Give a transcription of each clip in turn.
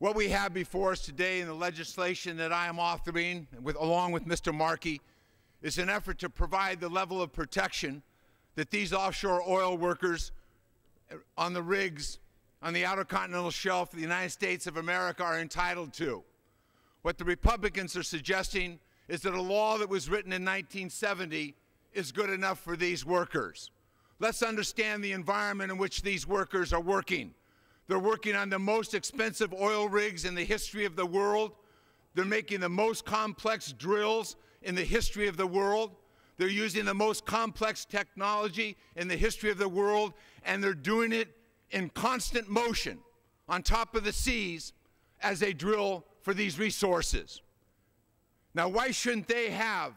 What we have before us today in the legislation that I am authoring, along with Mr. Markey, is an effort to provide the level of protection that these offshore oil workers on the rigs on the Outer Continental Shelf of the United States of America are entitled to. What the Republicans are suggesting is that a law that was written in 1970 is good enough for these workers. Let's understand the environment in which these workers are working. They're working on the most expensive oil rigs in the history of the world. They're making the most complex drills in the history of the world. They're using the most complex technology in the history of the world, and they're doing it in constant motion on top of the seas as they drill for these resources. Now, why shouldn't they have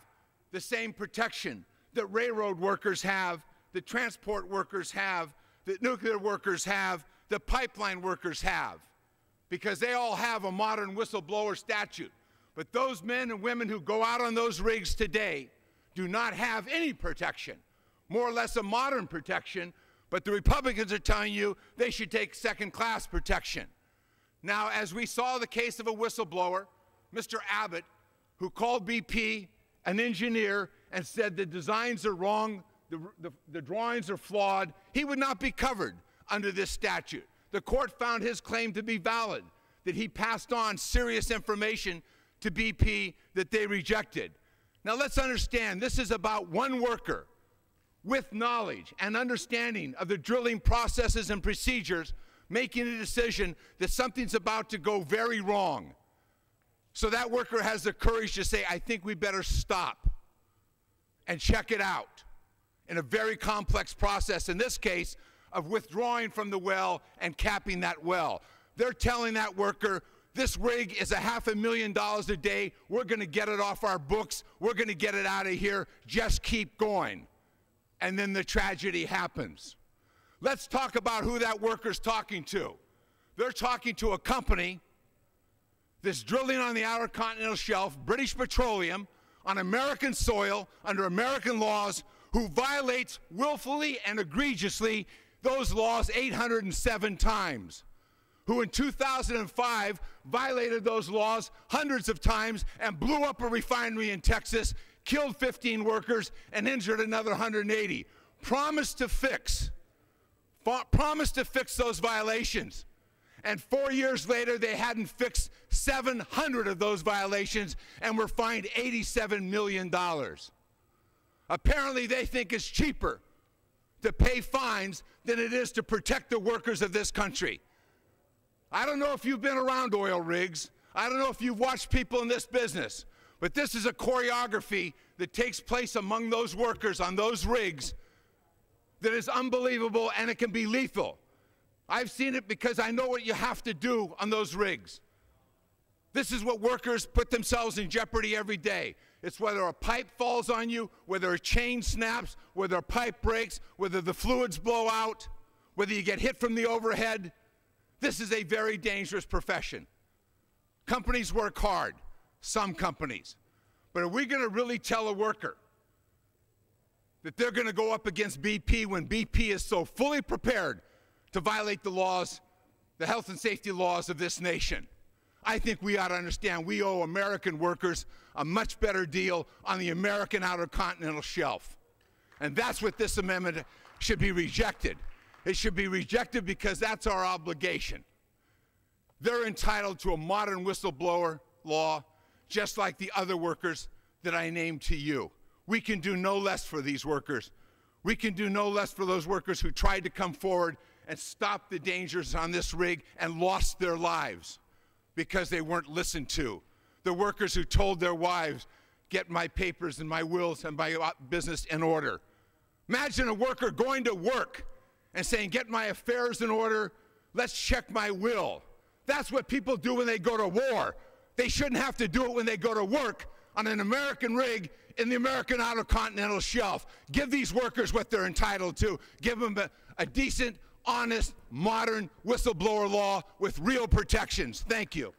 the same protection that railroad workers have, that transport workers have, that nuclear workers have, that pipeline workers have? Because they all have a modern whistleblower statute. But those men and women who go out on those rigs today do not have any protection, more or less a modern protection, but the Republicans are telling you they should take second-class protection. Now, as we saw the case of a whistleblower, Mr. Abbott, who called BP an engineer and said the designs are wrong, the drawings are flawed, he would not be covered under this statute. The court found his claim to be valid, that he passed on serious information to BP that they rejected. Now let's understand, this is about one worker with knowledge and understanding of the drilling processes and procedures making a decision that something's about to go very wrong. So that worker has the courage to say, I think we better stop and check it out in a very complex process, in this case, of withdrawing from the well and capping that well. They're telling that worker, this rig is $500,000 a day. We're going to get it off our books. We're going to get it out of here. Just keep going. And then the tragedy happens. Let's talk about who that worker's talking to. They're talking to a company that's drilling on the Outer Continental Shelf, British Petroleum, on American soil, under American laws, who violates willfully and egregiously those laws 807 times, who in 2005 violated those laws hundreds of times and blew up a refinery in Texas, killed 15 workers, and injured another 180. Promised to fix those violations. And 4 years later, they hadn't fixed 700 of those violations and were fined $87 million. Apparently, they think it's cheaper to pay fines than it is to protect the workers of this country. I don't know if you've been around oil rigs. I don't know if you've watched people in this business, but this is a choreography that takes place among those workers on those rigs that is unbelievable, and it can be lethal. I've seen it because I know what you have to do on those rigs. This is what workers put themselves in jeopardy every day. It's whether a pipe falls on you, whether a chain snaps, whether a pipe breaks, whether the fluids blow out, whether you get hit from the overhead. This is a very dangerous profession. Companies work hard, some companies. But are we going to really tell a worker that they're going to go up against BP when BP is so fully prepared to violate the laws, the health and safety laws of this nation? I think we ought to understand we owe American workers a much better deal on the American Outer Continental Shelf. And that's what this amendment should be rejected. It should be rejected because that's our obligation. They're entitled to a modern whistleblower law, just like the other workers that I named to you. We can do no less for these workers. We can do no less for those workers who tried to come forward and stop the dangers on this rig and lost their lives because they weren't listened to. The workers who told their wives, get my papers and my wills and my business in order. Imagine a worker going to work and saying, get my affairs in order, let's check my will. That's what people do when they go to war. They shouldn't have to do it when they go to work on an American rig in the American Outer Continental Shelf. Give these workers what they're entitled to. Give them a decent, honest, modern whistleblower law with real protections. Thank you.